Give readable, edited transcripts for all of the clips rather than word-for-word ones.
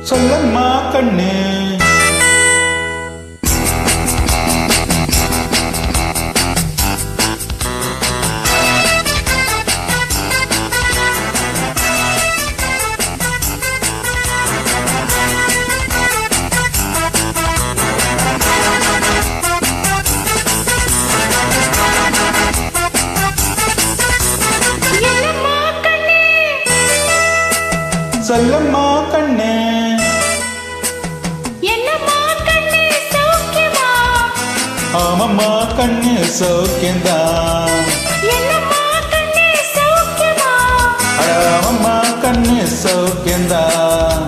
சொல்லம்மா கண்ணு சொல்லம்மா கண்ணு என்னம்மா கண்ணு சௌக்கியமா? ஆமம்மா கண்ணு சௌக்கியந்தான். என்னம்மா கண்ணு சௌக்கியமா? ஆமம்மா கண்ணு சௌக்கியந்தான்.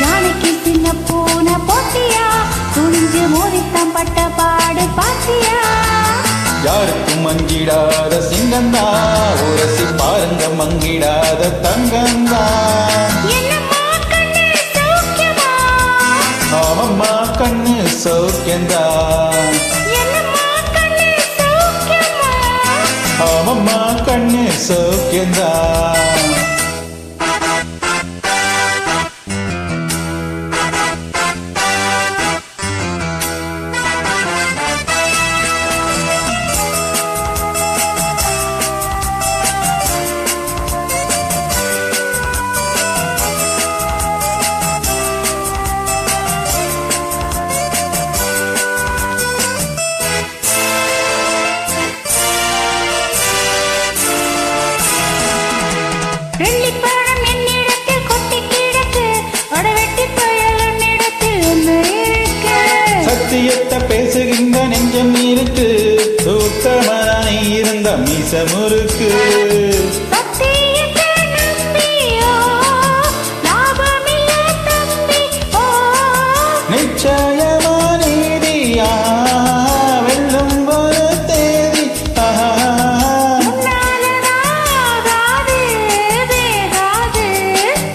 ஜானகி சின்ன பூனை போட்டியா? துணிஞ்சு மோதித்தான் பட்ட பாடு பாத்தியா? யாருக்கும் மங்கிடாத சிங்கந்தா, உரசி பாருங்க மங்கிடாத தங்கந்தா. ஆமம்மா கண்ணு சௌக்கியந்தா. ஆமம்மா கண்ணு சௌக்கியந்தா. வெள்ளிப்பழம் என்னிடத்தில் கொட்டி கிடக்கு, அடவெட்டி பயல் என்னிடத்தில் ஒன்று இருக்கு. சத்தியத்தை பேசுகின்ற நெஞ்சம் இருக்கு, தூக்கமானி இருந்த மீச முறுக்கு. சத்தியத்தை நம்பியோ லாபமில்லை தம்பி, ஓ நிச்சயமா நீதியா வெல்லும் ஒரு தேதி.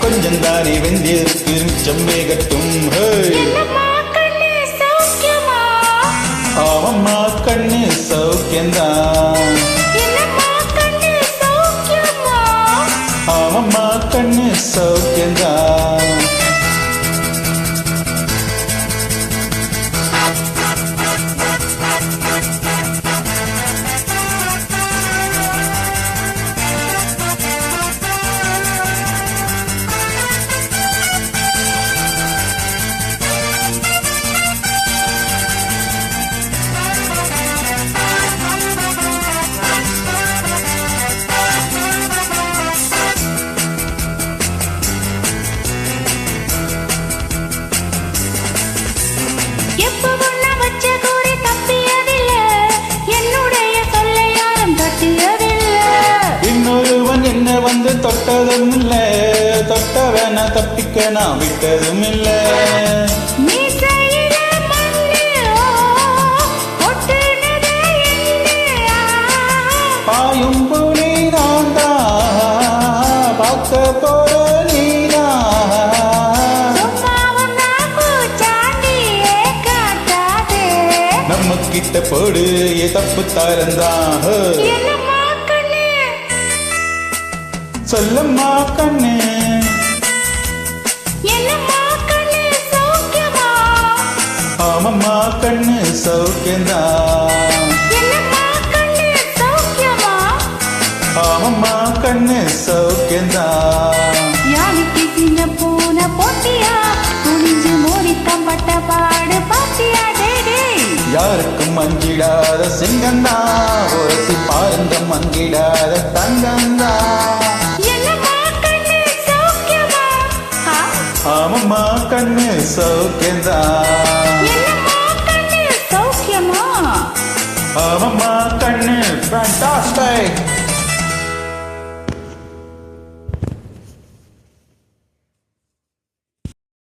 கொஞ்சம் தாரி வெந்திருக்கு செம்பேகட்டும். ஆமம்மா கண்ணு சௌக்கியந்தான். ஆமம்மா கண்ணு சௌக்கியந்தான். இன்னொருவன் என்ன வந்து தொட்டதும் இல்ல, தொட்டவன தப்பிக்க நான் விட்டதும் இல்ல. பாயும் புலி நான் தான், பார்க்க போற நீதான். நம்ம கிட்ட போடு தப்பு தாரந்தான். சொல்லம்மா கண்ணு ஆமம்மா கண்ணு சௌக்கியந்தான். ஆமம்மா கண்ணு சௌக்கியந்தான். யானைக்கு சின்ன பூனை போட்டியா? துணிஞ்சு மோதித்தான் பட்ட பாடு பாத்தியா? யாருக்கும் மங்கிடாத சிங்கந்தா, உரசி பாருங்க மங்கிடாத தங்கந்தா. ஆமம்மா கண்ணு சௌக்கியந்தான். ஆமம்மா கண்ணு ஃபேண்டாஸ்டிக்.